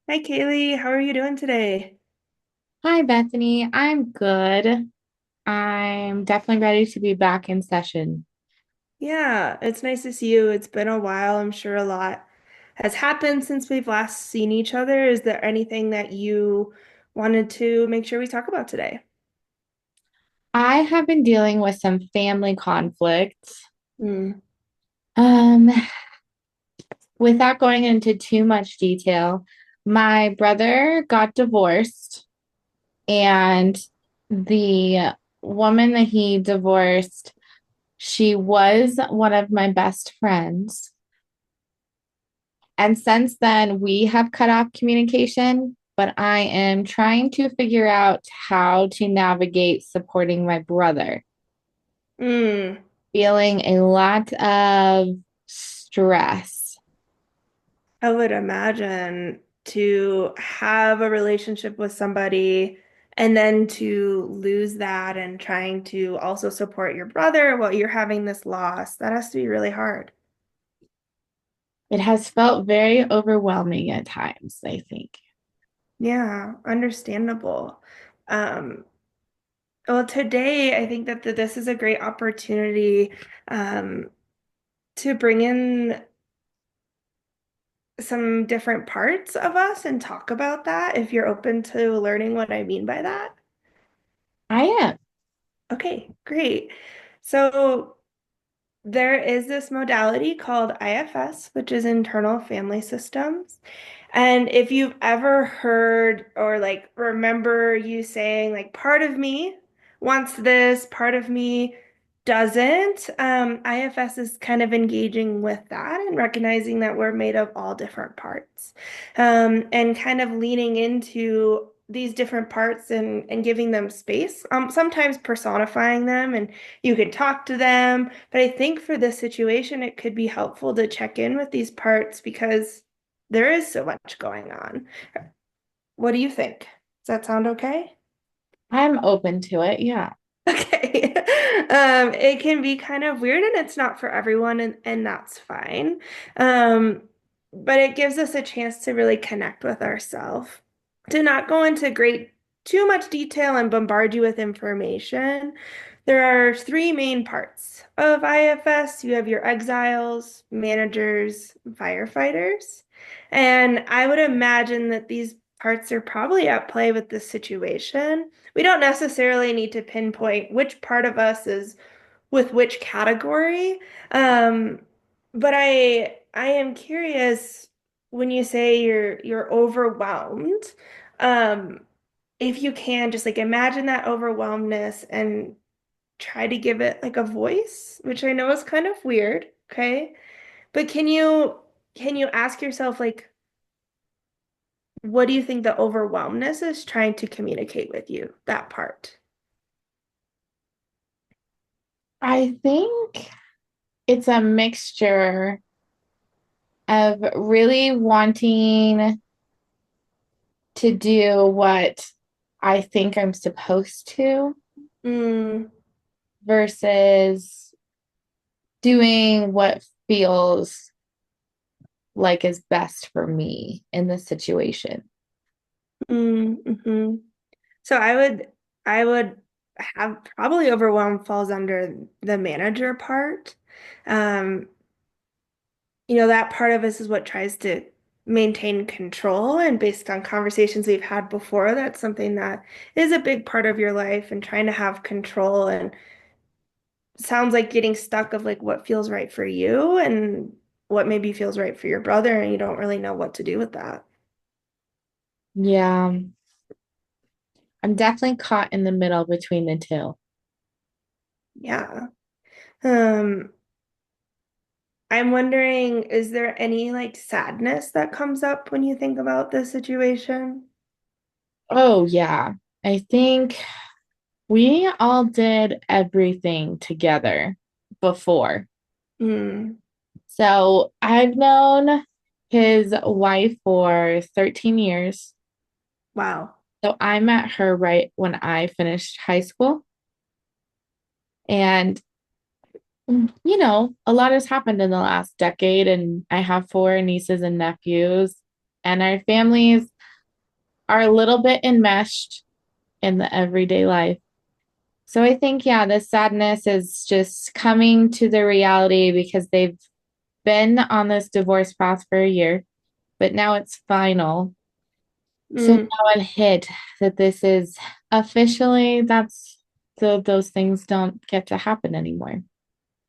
Hi, Kaylee. How are you doing today? Hi, Bethany. I'm good. I'm definitely ready to be back in session. Yeah, it's nice to see you. It's been a while. I'm sure a lot has happened since we've last seen each other. Is there anything that you wanted to make sure we talk about today? I have been dealing with some family conflicts. Hmm. Um, Without going into too much detail, my brother got divorced, and the woman that he divorced, she was one of my best friends. And since then, we have cut off communication, but I am trying to figure out how to navigate supporting my brother, Hmm. feeling a lot of stress. I would imagine to have a relationship with somebody and then to lose that and trying to also support your brother while you're having this loss, that has to be really hard. It has felt very overwhelming at times, I think. Yeah, understandable. Um, well, today I think that this is a great opportunity um, to bring in some different parts of us and talk about that if you're open to learning what I mean by that. I am. Okay, great. So there is this modality called IFS, which is internal family systems. And if you've ever heard or like remember you saying like part of me wants this, part of me doesn't, IFS is kind of engaging with that and recognizing that we're made of all different parts, and kind of leaning into these different parts and giving them space, sometimes personifying them, and you can talk to them. But I think for this situation, it could be helpful to check in with these parts because there is so much going on. What do you think? Does that sound okay? I'm open to it. Yeah. Okay. It can be kind of weird and it's not for everyone, and that's fine. Um, but it gives us a chance to really connect with ourselves, to not go into too much detail and bombard you with information. There are three main parts of IFS. You have your exiles, managers, firefighters. And I would imagine that these parts are probably at play with this situation. We don't necessarily need to pinpoint which part of us is with which category. Um, but I am curious when you say you're overwhelmed, um, if you can just like imagine that overwhelmness and try to give it like a voice, which I know is kind of weird, okay? But can you ask yourself like what do you think the overwhelmness is trying to communicate with you, that part? I think it's a mixture of really wanting to do what I think I'm supposed to Mm, versus doing what feels like is best for me in this situation. mm. So I would have probably overwhelm falls under the manager part. Um, that part of us is what tries to maintain control, and based on conversations we've had before, that's something that is a big part of your life and trying to have control, and sounds like getting stuck of like what feels right for you and what maybe feels right for your brother, and you don't really know what to do with that. Yeah, I'm definitely caught in the middle between the two. Yeah. Um, I'm wondering, is there any like sadness that comes up when you think about this situation? Oh, yeah. I think we all did everything together before. Hmm. So I've known his wife for 13 years. Wow. So I met her right when I finished high school. And, a lot has happened in the last decade. And I have four nieces and nephews, and our families are a little bit enmeshed in the everyday life. So I think, yeah, the sadness is just coming to the reality because they've been on this divorce path for a year, but now it's final. So Mm, now I've hit that this is officially those things don't get to happen anymore.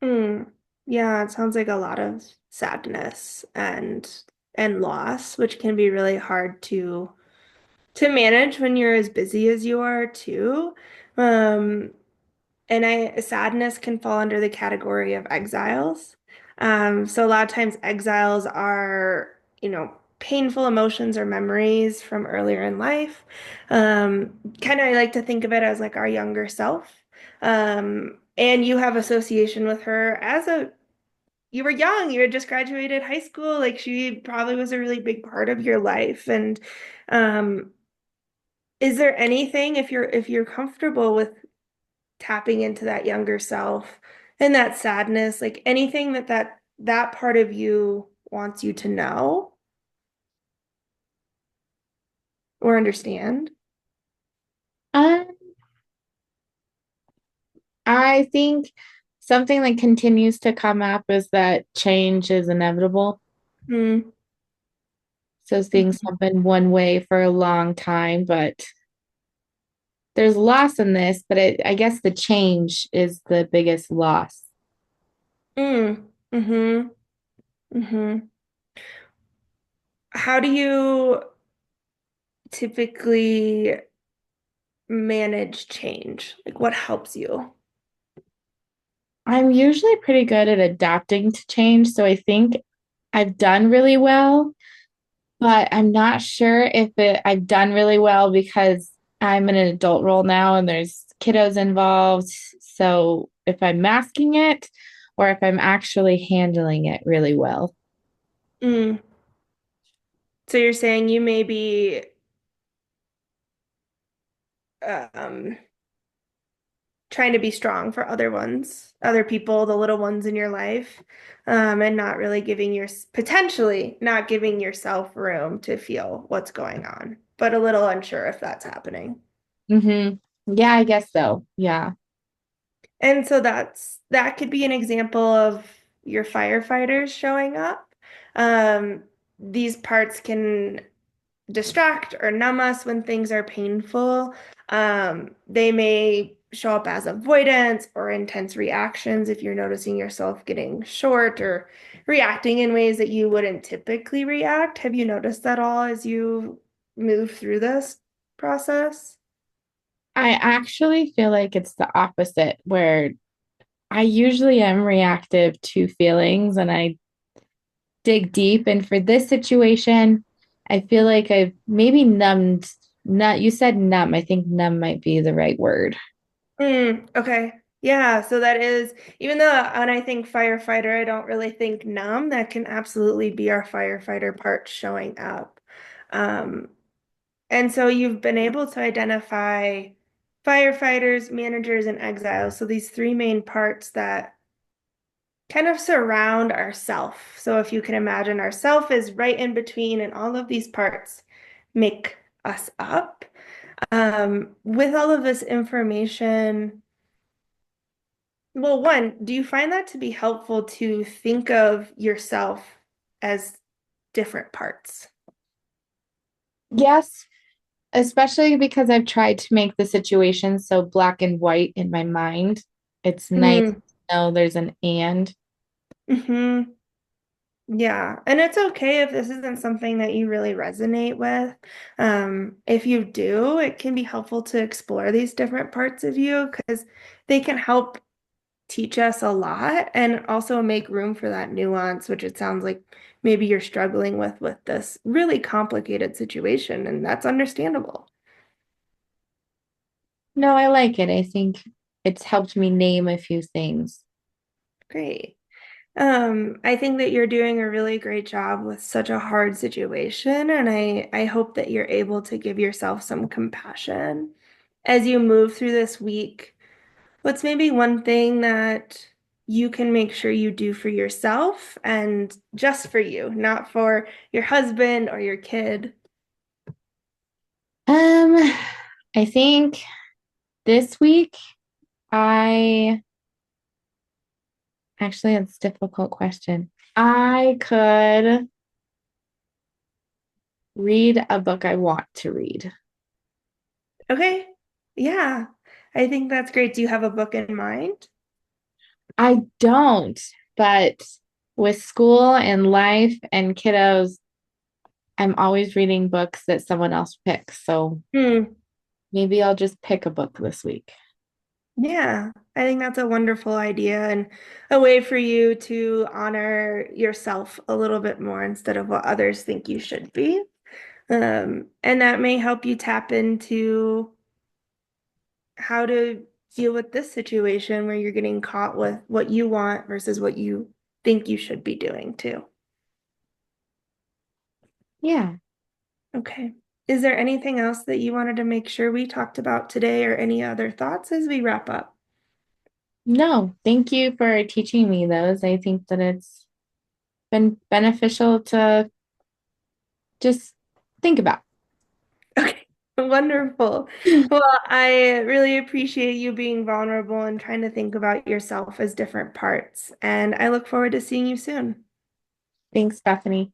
mm. Yeah, it sounds like a lot of sadness and loss, which can be really hard to manage when you're as busy as you are too. Um, and sadness can fall under the category of exiles. So a lot of times exiles are, painful emotions or memories from earlier in life. Kind of I like to think of it as like our younger self. And you have association with her you were young, you had just graduated high school, like she probably was a really big part of your life. And um, is there anything, if you're comfortable with tapping into that younger self and that sadness, like anything that part of you wants you to know or understand? Um, I think something that continues to come up is that change is inevitable. Mm, So things have been one way for a long time, but there's loss in this, but I guess the change is the biggest loss. mm, mm-hmm, mm-hmm. How do you typically manage change? Like what helps you? I'm usually pretty good at adapting to change, so I think I've done really well, but I'm not sure if I've done really well because I'm in an adult role now and there's kiddos involved. So if I'm masking it or if I'm actually handling it really well. Mm. So you're saying you may be um trying to be strong for other people, the little ones in your life, and not really potentially not giving yourself room to feel what's going on, but a little unsure if that's happening. Yeah, I guess so. Yeah. And so that could be an example of your firefighters showing up. Um, these parts can distract or numb us when things are painful. They may show up as avoidance or intense reactions if you're noticing yourself getting short or reacting in ways that you wouldn't typically react. Have you noticed that all as you move through this process? I actually feel like it's the opposite, where I usually am reactive to feelings and I dig deep. And for this situation, I feel like I've maybe numbed, not, you said numb. I think numb might be the right word. Okay. Yeah, so that is, even though when I think firefighter, I don't really think numb, that can absolutely be our firefighter part showing up. Um, And so you've been able to identify firefighters, managers, and exiles. So these three main parts that kind of surround our self. So if you can imagine our self is right in between, and all of these parts make us up. With all of this information, well, one, do you find that to be helpful to think of yourself as different parts? Yes, especially because I've tried to make the situation so black and white in my mind. It's nice Mm, to know there's an and. hmm. Yeah, and it's okay if this isn't something that you really resonate with. If you do, it can be helpful to explore these different parts of you because they can help teach us a lot and also make room for that nuance, which it sounds like maybe you're struggling with this really complicated situation, and that's understandable. No, I like it. I think it's helped me name a few things. Great. I think that you're doing a really great job with such a hard situation, and I hope that you're able to give yourself some compassion as you move through this week. What's maybe one thing that you can make sure you do for yourself and just for you, not for your husband or your kid? Um, I think this week I actually it's a difficult question. I could read a book I want to read. Okay. Yeah. I think that's great. Do you have a book in mind? I don't, but with school and life and kiddos, I'm always reading books that someone else picks. So Hmm. maybe I'll just pick a book this week. Yeah, I think that's a wonderful idea and a way for you to honor yourself a little bit more instead of what others think you should be. And that may help you tap into how to deal with this situation where you're getting caught with what you want versus what you think you should be doing too. Yeah. Okay. Is there anything else that you wanted to make sure we talked about today or any other thoughts as we wrap up? No, thank you for teaching me those. I think that it's been beneficial to just think about. Okay, wonderful. Well, I really appreciate you being vulnerable and trying to think about yourself as different parts. And I look forward to seeing you soon. Thanks, Bethany.